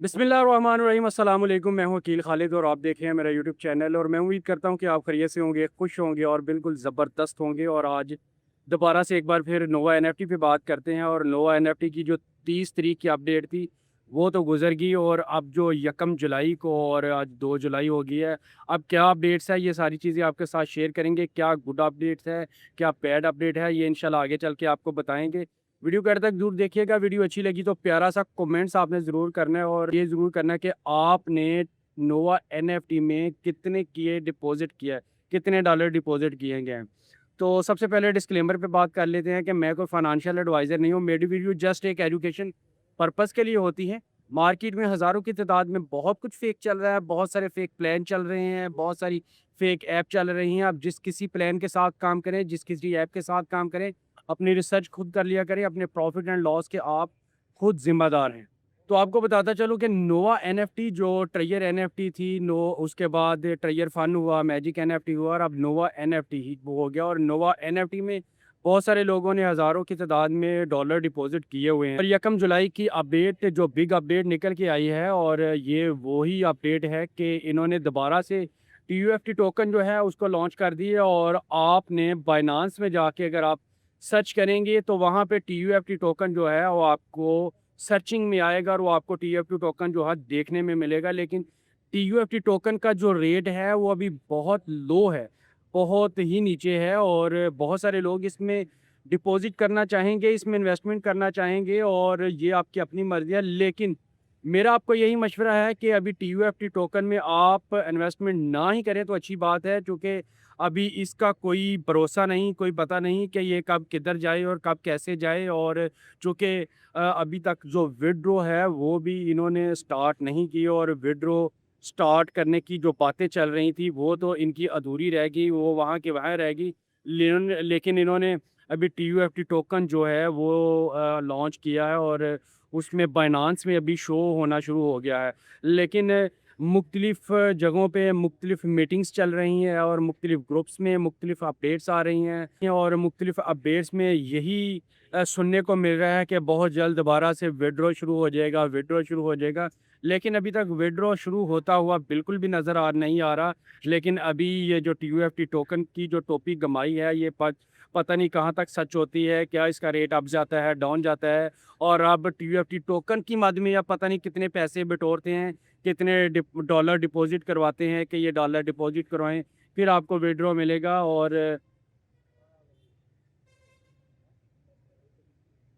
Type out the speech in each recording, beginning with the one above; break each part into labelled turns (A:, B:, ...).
A: बिस्मिल्लाहिर्रहमानिर्रहीम अस्सलाम वालेकुम। मैं हूं वकील खालिद और आप देख रहे हैं मेरा यूट्यूब चैनल और मैं उम्मीद करता हूं कि आप खैरियत से होंगे, खुश होंगे और बिल्कुल ज़बरदस्त होंगे। और आज दोबारा से एक बार फिर नोवा एनएफटी पे बात करते हैं। और नोवा एनएफटी की जो 30 तारीख की अपडेट थी वो तो गुजर गई और अब जो 1 जुलाई को और आज 2 जुलाई हो गई है। अब क्या अपडेट्स है, ये सारी चीज़ें आपके साथ शेयर करेंगे। क्या गुड अपडेट्स है, क्या बैड अपडेट है, ये इंशाल्लाह आगे चल के आपको बताएंगे। वीडियो को तक जरूर देखिएगा। वीडियो अच्छी लगी तो प्यारा सा कमेंट्स आपने ज़रूर करना है और ये ज़रूर करना है कि आपने नोवा एनएफटी में कितने किए डिपॉजिट किया है, कितने डॉलर डिपॉजिट किए गए हैं। तो सबसे पहले डिस्क्लेमर पे बात कर लेते हैं कि मैं कोई फाइनेंशियल एडवाइज़र नहीं हूँ। मेरी वीडियो जस्ट एक एजुकेशन पर्पज़ के लिए होती है। मार्केट में हज़ारों की तादाद में बहुत कुछ फेक चल रहा है, बहुत सारे फेक प्लान चल रहे हैं, बहुत सारी फेक ऐप चल रही हैं। आप जिस किसी प्लान के साथ काम करें, जिस किसी ऐप के साथ काम करें, अपनी रिसर्च खुद कर लिया करें। अपने प्रॉफिट एंड लॉस के आप खुद ज़िम्मेदार हैं। तो आपको बताता चलूँ कि नोवा एनएफटी जो ट्रेयर एनएफटी थी, नो उसके बाद ट्रेयर फन हुआ, मैजिक एनएफटी हुआ और अब नोवा एनएफटी ही वो हो गया। और नोवा एनएफटी में बहुत सारे लोगों ने हज़ारों की तादाद में डॉलर डिपॉजिट किए हुए हैं। और 1 जुलाई की अपडेट जो बिग अपडेट निकल के आई है और ये वही अपडेट है कि इन्होंने दोबारा से टीयूएफटी टोकन जो है उसको लॉन्च कर दी है। और आपने बाइनांस में जाके अगर आप सर्च करेंगे तो वहाँ पे टीयूएफटी टोकन जो है वो आपको सर्चिंग में आएगा और वो आपको टीयूएफटी टोकन जो है देखने में मिलेगा। लेकिन टीयूएफटी टोकन का जो रेट है वो अभी बहुत लो है, बहुत ही नीचे है। और बहुत सारे लोग इसमें डिपॉजिट करना चाहेंगे, इसमें इन्वेस्टमेंट करना चाहेंगे और ये आपकी अपनी मर्ज़ी है। लेकिन मेरा आपको यही मशवरा है कि अभी टीयूएफटी टोकन में आप इन्वेस्टमेंट ना ही करें तो अच्छी बात है, क्योंकि अभी इसका कोई भरोसा नहीं, कोई पता नहीं कि ये कब किधर जाए और कब कैसे जाए। और चूँकि अभी तक जो विथड्रॉ है वो भी इन्होंने स्टार्ट नहीं की और विथड्रॉ स्टार्ट करने की जो बातें चल रही थी वो तो इनकी अधूरी रह गई, वो वहाँ की वहाँ रह गई। लेकिन इन्होंने अभी टीयूएफटी टोकन जो है वो लॉन्च किया है और उसमें बाइनांस में अभी शो होना शुरू हो गया है। लेकिन मुख्तलिफ़ जगहों पे मुख्तलिफ़ मीटिंग्स चल रही हैं और मुख्तलिफ़ ग्रुप्स में मुख्तलिफ़ अपडेट्स आ रही हैं और मुख्तलिफ़ अपडेट्स में यही सुनने को मिल रहा है कि बहुत जल्द दोबारा से विथड्रॉ शुरू हो जाएगा, विथड्रॉ शुरू हो जाएगा। लेकिन अभी तक विथड्रॉ शुरू होता हुआ बिल्कुल भी नज़र आ नहीं आ रहा। लेकिन अभी ये जो टीयूएफटी टोकन की जो टोपी गमाई है ये पता नहीं कहाँ तक सच होती है, क्या इसका रेट अप जाता है, डाउन जाता है। और अब टीयूएफटी टोकन की मद में अब पता नहीं कितने पैसे बटोरते हैं, कितने डॉलर डिपॉजिट करवाते हैं कि ये डॉलर डिपॉजिट करवाएं फिर आपको विड्रॉ मिलेगा। और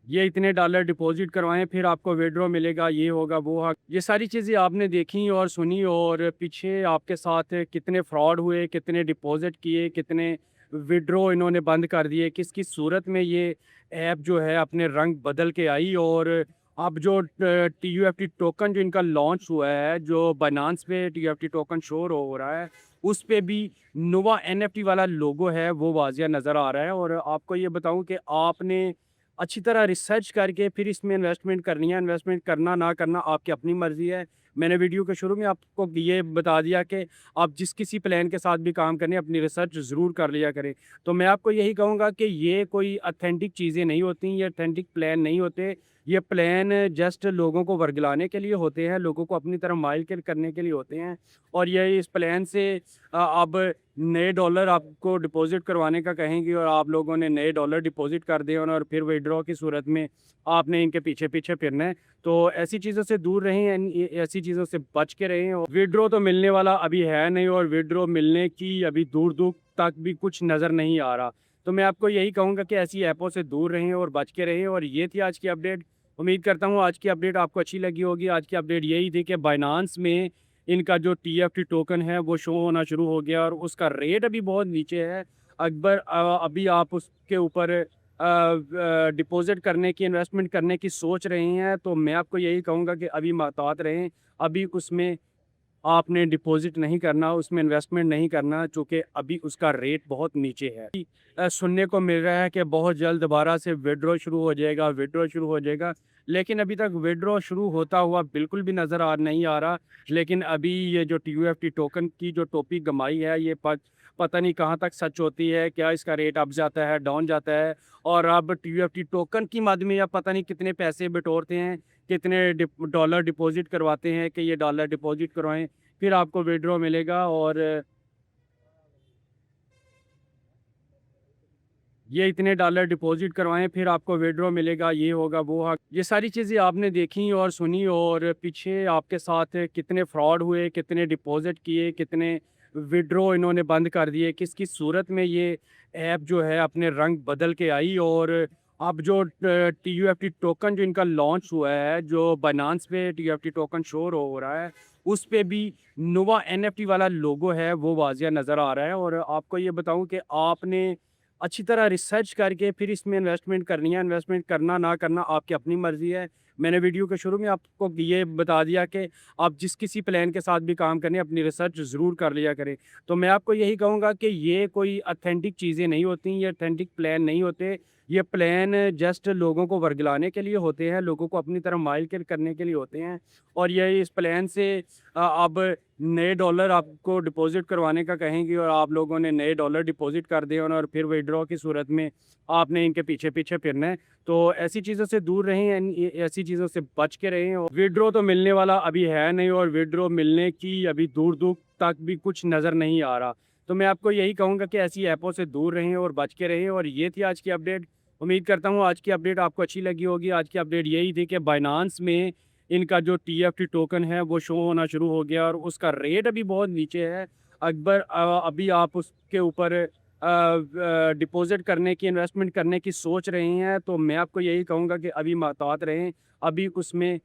A: ये इतने डॉलर डिपॉजिट करवाएं फिर आपको विड्रॉ मिलेगा, ये होगा वो होगा। ये सारी चीज़ें आपने देखी और सुनी और पीछे आपके साथ कितने फ्रॉड हुए, कितने डिपॉजिट किए, कितने विड्रॉ इन्होंने बंद कर दिए, किस किस सूरत में ये ऐप जो है अपने रंग बदल के आई। और अब जो टीयूएफटी टोकन जो इनका लॉन्च हुआ है, जो बाइनेंस पे टीयूएफटी टोकन शो हो रहा है, उस पे भी नोवा एनएफटी वाला लोगो है वो वाज़िया नज़र आ रहा है। और आपको ये बताऊं कि आपने अच्छी तरह रिसर्च करके फिर इसमें इन्वेस्टमेंट करनी है। इन्वेस्टमेंट करना ना करना आपकी अपनी मर्ज़ी है। मैंने वीडियो के शुरू में आपको ये बता दिया कि आप जिस किसी प्लान के साथ भी काम करें अपनी रिसर्च ज़रूर कर लिया करें। तो मैं आपको यही कहूँगा कि ये कोई ऑथेंटिक चीज़ें नहीं होती, ये ऑथेंटिक प्लान नहीं होते। ये प्लान जस्ट लोगों को वर्गलाने के लिए होते हैं, लोगों को अपनी तरफ माइल करने के लिए होते हैं। और ये इस प्लान से अब नए डॉलर आपको डिपॉज़िट करवाने का कहेंगे और आप लोगों ने नए डॉलर डिपॉज़िट कर दिए और फिर विथड्रॉ की सूरत में आपने इनके पीछे-पीछे फिरना है। तो ऐसी चीज़ों से दूर रहें, ऐसी चीज़ों से बच के रहें। और विथड्रॉ तो मिलने वाला अभी है नहीं और विथड्रॉ मिलने की अभी दूर-दूर तक भी कुछ नज़र नहीं आ रहा। तो मैं आपको यही कहूँगा कि ऐसी ऐपों से दूर रहें और बच के रहें। और ये थी आज की अपडेट। उम्मीद करता हूँ आज की अपडेट आपको अच्छी लगी होगी। आज की अपडेट यही थी कि बाइनेंस में इनका जो टीएफटी टोकन है वो शो होना शुरू हो गया और उसका रेट अभी बहुत नीचे है। अभी आप उसके ऊपर डिपॉज़िट करने की, इन्वेस्टमेंट करने की सोच रहे हैं तो मैं आपको यही कहूँगा कि अभी महतात रहें। अभी उसमें आपने डिपॉज़िट नहीं करना, उसमें इन्वेस्टमेंट नहीं करना, चूँकि अभी उसका रेट बहुत नीचे है। सुनने को मिल रहा है कि बहुत जल्द दोबारा से विथड्रॉ शुरू हो जाएगा, विथड्रॉ शुरू हो जाएगा। लेकिन अभी तक विथड्रॉ शुरू होता हुआ बिल्कुल भी नज़र आ नहीं आ रहा। लेकिन अभी ये जो टीयूएफटी टोकन की जो टोपी गमाई है ये पता नहीं कहाँ तक सच होती है, क्या इसका रेट अप जाता है, डाउन जाता है और अब टीयूएफटी टोकन की मद में या पता नहीं कितने पैसे बटोरते हैं, कितने डॉलर डिपॉज़िट करवाते हैं कि ये डॉलर डिपॉज़िट करवाएँ, फिर आपको विथड्रॉ मिलेगा और ये इतने डॉलर डिपॉज़िट करवाएँ, फिर आपको विथड्रॉ मिलेगा, ये होगा, वो होगा। ये सारी चीज़ें आपने देखी और सुनी और पीछे आपके साथ कितने फ्रॉड हुए, कितने डिपॉज़िट किए, कितने विथड्रॉ इन्होंने बंद कर दिए, किस सूरत में ये ऐप जो है अपने रंग बदल के आई और अब जो टीयूएफटी टोकन जो इनका लॉन्च हुआ है, जो बाइनेंस पे टीयूएफटी टोकन शो हो रहा है, उस पे भी नोवा एनएफटी वाला लोगो है, वो वाज़िया नज़र आ रहा है और आपको ये बताऊँ कि आपने अच्छी तरह रिसर्च करके फिर इसमें इन्वेस्टमेंट करनी है। इन्वेस्टमेंट करना ना करना आपकी अपनी मर्ज़ी है। मैंने वीडियो के शुरू में आपको ये बता दिया कि आप जिस किसी प्लान के साथ भी काम करें अपनी रिसर्च ज़रूर कर लिया करें। तो मैं आपको यही कहूँगा कि ये कोई ऑथेंटिक चीज़ें नहीं होती, ये ऑथेंटिक प्लान नहीं होते। ये प्लान जस्ट लोगों को वर्गलाने के लिए होते हैं, लोगों को अपनी तरफ माइल करने के लिए होते हैं और ये इस प्लान से अब नए डॉलर आपको डिपॉज़िट करवाने का कहेंगे और आप लोगों ने नए डॉलर डिपॉज़िट कर दिए और फिर विथड्रॉ की सूरत में आपने इनके पीछे-पीछे फिरना है। तो ऐसी चीज़ों से दूर रहें ऐसी चीज़ों से बच के रहें और विथड्रॉ तो मिलने वाला अभी है नहीं और विथड्रॉ मिलने की अभी दूर-दूर तक भी कुछ नज़र नहीं आ रहा। तो मैं आपको यही कहूँगा कि ऐसी ऐपों से दूर रहें और बच के रहें और ये थी आज की अपडेट। उम्मीद करता हूँ आज की अपडेट आपको अच्छी लगी होगी। आज की अपडेट यही थी कि बाइनेंस में इनका जो टीएफटी टोकन है वो शो होना शुरू हो गया और उसका रेट अभी बहुत नीचे है। अभी आप उसके ऊपर डिपॉज़िट करने की, इन्वेस्टमेंट करने की सोच रहे हैं तो मैं आपको यही कहूँगा कि अभी महतात रहें। अभी उसमें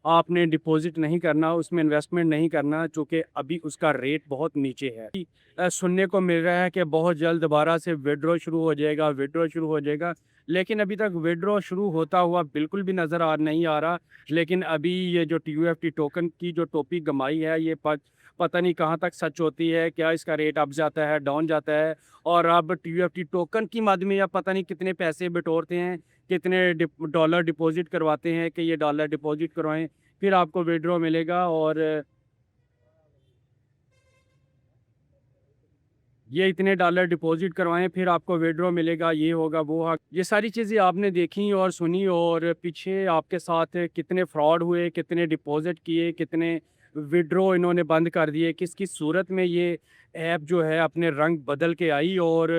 A: आपने डिपॉज़िट नहीं करना, उसमें इन्वेस्टमेंट नहीं करना चूँकि अभी उसका रेट बहुत नीचे है। सुनने को मिल रहा है कि बहुत जल्द दोबारा से विथड्रॉ शुरू हो जाएगा, विथड्रॉ शुरू हो जाएगा, लेकिन अभी तक विथड्रॉ शुरू होता हुआ बिल्कुल भी नज़र नहीं आ रहा। लेकिन अभी ये जो टीयूएफटी टोकन की जो टोपी गमाई है, ये पता नहीं कहाँ तक सच होती है, क्या इसका रेट अप जाता है, डाउन जाता है और अब टीयूएफटी टोकन की मद में या पता नहीं कितने पैसे बटोरते हैं, कितने डॉलर डिपॉज़िट करवाते हैं कि ये डॉलर डिपॉज़िट करवाएँ, फिर आपको विथड्रॉ मिलेगा और ये इतने डॉलर डिपॉज़िट करवाएँ, फिर आपको विथड्रॉ मिलेगा, ये होगा, वो होगा। ये सारी चीज़ें आपने देखी और सुनी और पीछे आपके साथ कितने फ्रॉड हुए, कितने डिपॉज़िट किए, कितने विथड्रॉ इन्होंने बंद कर दिए, किस सूरत में ये ऐप जो है अपने रंग बदल के आई और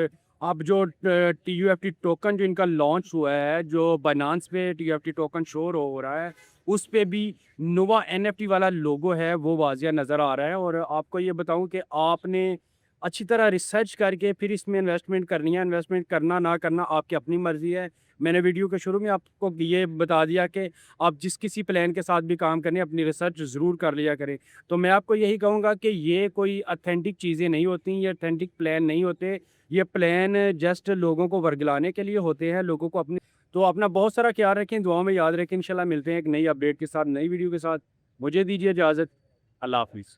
A: अब जो टीयूएफटी टोकन जो इनका लॉन्च हुआ है, जो बाइनेंस पे टीयूएफटी टोकन शो हो रहा है, उस पे भी नोवा एनएफटी वाला लोगो है, वो वाज़िया नज़र आ रहा है और आपको ये बताऊँ कि आपने अच्छी तरह रिसर्च करके फिर इसमें इन्वेस्टमेंट करनी है। इन्वेस्टमेंट करना ना करना आपकी अपनी मर्ज़ी है। मैंने वीडियो के शुरू में आपको ये बता दिया कि आप जिस किसी प्लान के साथ भी काम करें अपनी रिसर्च ज़रूर कर लिया करें। तो मैं आपको यही कहूँगा कि ये कोई ऑथेंटिक चीज़ें नहीं होती, ये ऑथेंटिक प्लान नहीं होते। ये प्लान जस्ट लोगों को वर्गलाने के लिए होते हैं, लोगों को अपनी तो अपना बहुत सारा ख्याल रखें, दुआओं में याद रखें। इंशाल्लाह मिलते हैं एक नई अपडेट के साथ, नई वीडियो के साथ। मुझे दीजिए इजाज़त। अल्लाह हाफ़िज़।